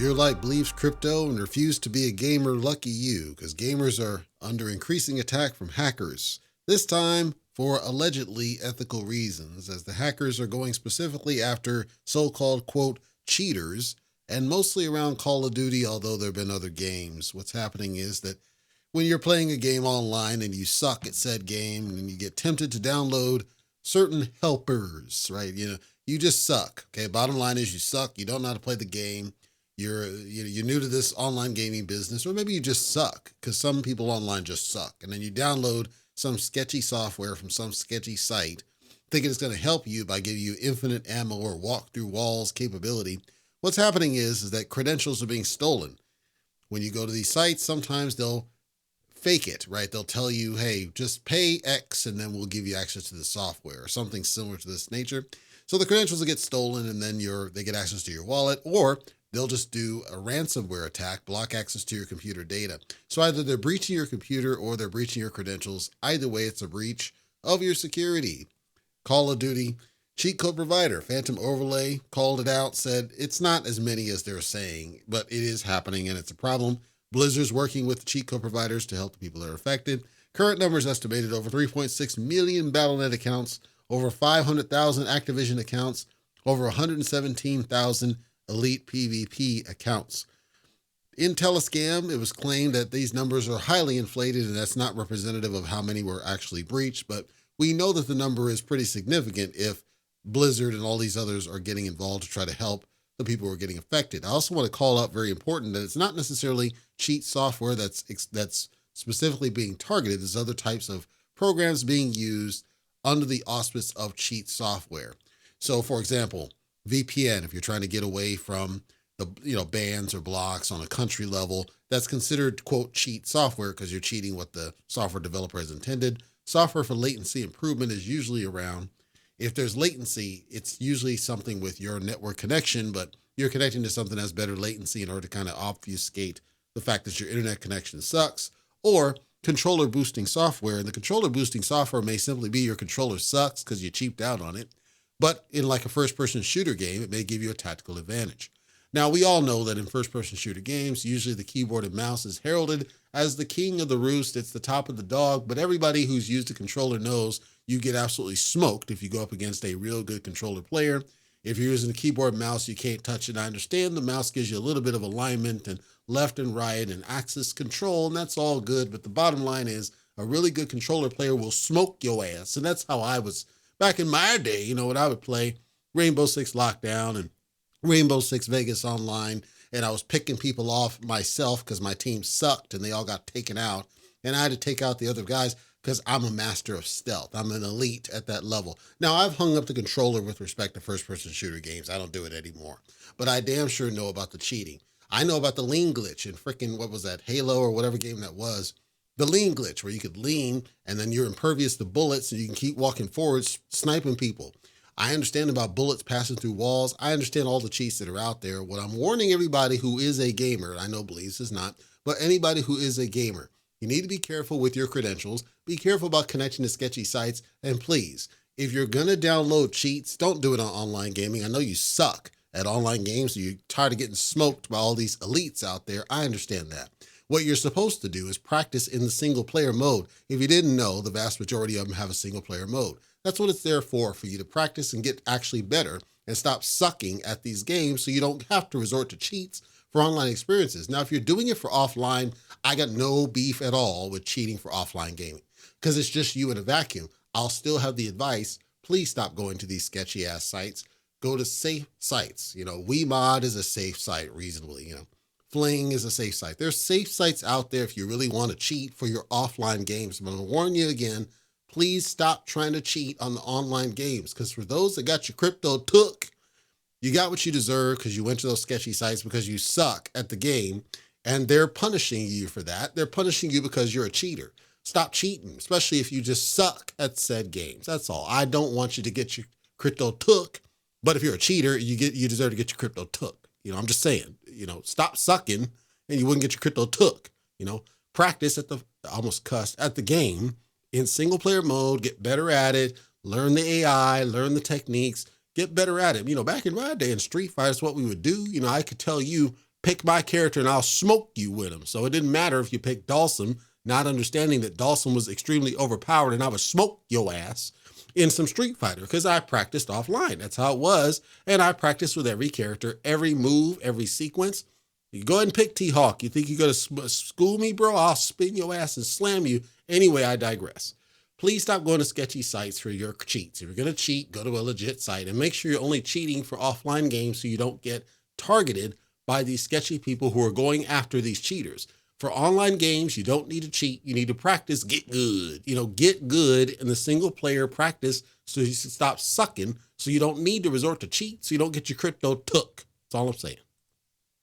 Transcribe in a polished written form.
you're like believes crypto and refuse to be a gamer, lucky you, because gamers are under increasing attack from hackers. This time for allegedly ethical reasons, as the hackers are going specifically after so-called, quote, cheaters, and mostly around Call of Duty, although there have been other games. What's happening is that when you're playing a game online and you suck at said game and you get tempted to download certain helpers, right? You just suck. Okay. Bottom line is you suck. You don't know how to play the game. You're new to this online gaming business, or maybe you just suck, because some people online just suck. And then you download some sketchy software from some sketchy site, thinking it's going to help you by giving you infinite ammo or walk through walls capability. What's happening is that credentials are being stolen. When you go to these sites, sometimes they'll fake it, right? They'll tell you, hey, just pay X and then we'll give you access to the software, or something similar to this nature. So the credentials will get stolen, and then they get access to your wallet, or they'll just do a ransomware attack, block access to your computer data. So either they're breaching your computer or they're breaching your credentials. Either way, it's a breach of your security. Call of Duty cheat code provider, Phantom Overlay, called it out, said it's not as many as they're saying, but it is happening and it's a problem. Blizzard's working with the cheat code providers to help the people that are affected. Current numbers estimated over 3.6 million Battle.net accounts, over 500,000 Activision accounts, over 117,000 Elite PvP accounts. In Telescam, it was claimed that these numbers are highly inflated and that's not representative of how many were actually breached, but we know that the number is pretty significant if Blizzard and all these others are getting involved to try to help the people who are getting affected. I also want to call out, very important, that it's not necessarily cheat software that's specifically being targeted. There's other types of programs being used under the auspice of cheat software. So for example, VPN, if you're trying to get away from the bans or blocks on a country level, that's considered, quote, cheat software, because you're cheating what the software developer has intended. Software for latency improvement is usually around. If there's latency, it's usually something with your network connection, but you're connecting to something that has better latency in order to kind of obfuscate the fact that your internet connection sucks. Or controller boosting software, and the controller boosting software may simply be your controller sucks because you cheaped out on it. But in like a first-person shooter game, it may give you a tactical advantage. Now, we all know that in first-person shooter games, usually the keyboard and mouse is heralded as the king of the roost. It's the top of the dog, but everybody who's used a controller knows you get absolutely smoked if you go up against a real good controller player. If you're using a keyboard and mouse, you can't touch it. I understand the mouse gives you a little bit of alignment and left and right and axis control, and that's all good. But the bottom line is a really good controller player will smoke your ass. And that's how I was back in my day, when I would play Rainbow Six Lockdown and Rainbow Six Vegas Online, and I was picking people off myself because my team sucked and they all got taken out. And I had to take out the other guys because I'm a master of stealth. I'm an elite at that level. Now, I've hung up the controller with respect to first-person shooter games. I don't do it anymore. But I damn sure know about the cheating. I know about the lean glitch in freaking, what was that, Halo or whatever game that was. The lean glitch, where you could lean and then you're impervious to bullets and you can keep walking forward, sniping people. I understand about bullets passing through walls. I understand all the cheats that are out there. What I'm warning everybody who is a gamer, I know Blaze is not, but anybody who is a gamer, you need to be careful with your credentials. Be careful about connecting to sketchy sites. And please, if you're going to download cheats, don't do it on online gaming. I know you suck at online games. So you're tired of getting smoked by all these elites out there. I understand that. What you're supposed to do is practice in the single player mode. If you didn't know, the vast majority of them have a single player mode. That's what it's there for you to practice and get actually better and stop sucking at these games so you don't have to resort to cheats for online experiences. Now, if you're doing it for offline, I got no beef at all with cheating for offline gaming because it's just you in a vacuum. I'll still have the advice. Please stop going to these sketchy ass sites. Go to safe sites. WeMod is a safe site reasonably. Fling is a safe site. There's safe sites out there if you really want to cheat for your offline games. But I'm going to warn you again, please stop trying to cheat on the online games, because for those that got your crypto took, you got what you deserve because you went to those sketchy sites because you suck at the game, and they're punishing you for that. They're punishing you because you're a cheater. Stop cheating, especially if you just suck at said games. That's all. I don't want you to get your crypto took, but if you're a cheater, you deserve to get your crypto took. I'm just saying, stop sucking and you wouldn't get your crypto took. Practice I almost cussed, at the game in single player mode, get better at it, learn the AI, learn the techniques, get better at it. Back in my day in Street Fighter, that's what we would do. I could tell you pick my character and I'll smoke you with him. So it didn't matter if you picked Dawson, not understanding that Dawson was extremely overpowered and I would smoke your ass in some Street Fighter because I practiced offline. That's how it was. And I practiced with every character, every move, every sequence. You go ahead and pick T-Hawk. You think you're going to school me, bro? I'll spin your ass and slam you. Anyway, I digress. Please stop going to sketchy sites for your cheats. If you're going to cheat, go to a legit site and make sure you're only cheating for offline games so you don't get targeted by these sketchy people who are going after these cheaters. For online games, you don't need to cheat. You need to practice, get good. Get good in the single player practice so you stop sucking, so you don't need to resort to cheat, so you don't get your crypto took. That's all I'm saying.